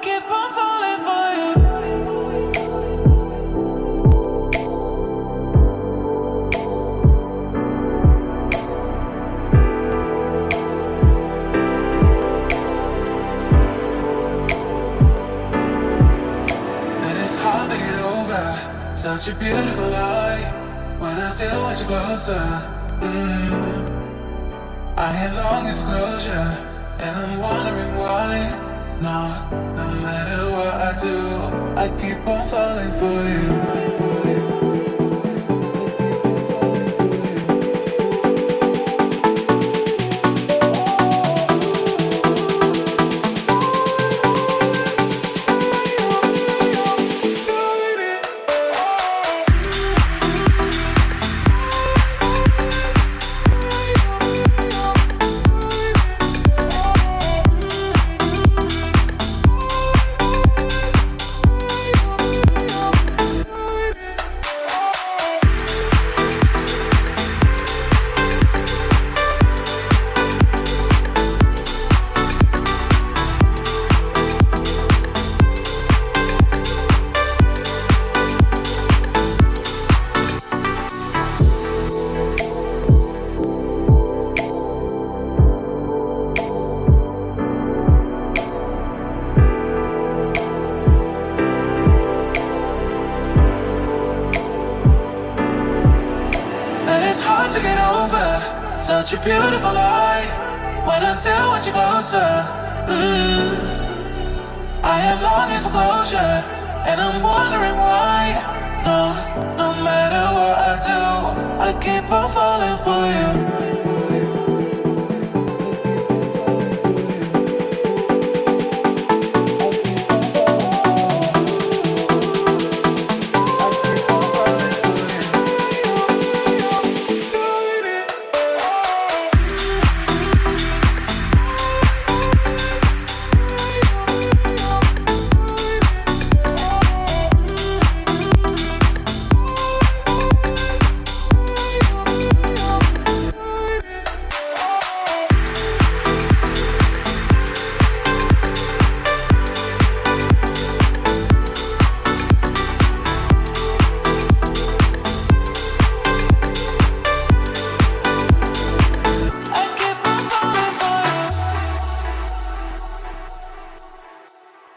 keep on falling for you. And it's hard to get over such a beautiful lie when I still want you closer. I am longing for closure, and I'm wondering why. No matter what I do, I keep on falling for you. To get over such a beautiful lie when I still want you closer. I am longing for closure, and I'm wondering why. No matter what I do, I keep on falling for you.